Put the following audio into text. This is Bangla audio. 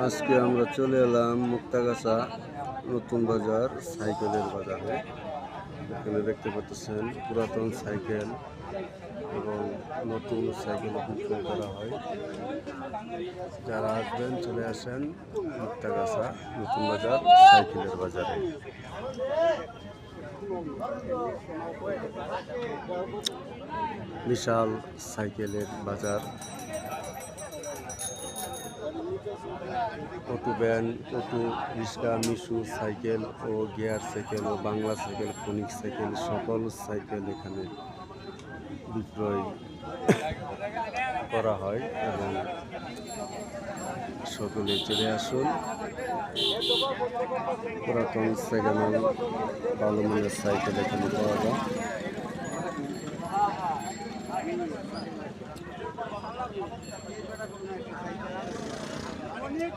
আজকে আমরা চলে এলাম মুক্তাগাছা নতুন বাজার সাইকেলের বাজারে। এখানে দেখতে পাচ্ছেন পুরাতন সাইকেল এবং নতুন সাইকেল বিক্রয় করা হয়। যারা আসবেন চলে আসেন মুক্তাগাছা নতুন বাজার সাইকেলের বাজারে। বিশাল সাইকেলের বাজার। অটো ভ্যান, অটো রিক্সা, মিশু সাইকেল ও গিয়ার সাইকেল ও বাংলা সাইকেল, ফোনিক সাইকেল, সকল সাইকেল এখানে বিক্রয় করা হয় এবং সকলে চলে আসুন। পুরাতন সেকেন্ড হ্যান্ড ভালো মানের সাইকেল এখানে পাওয়া যায়। অনেক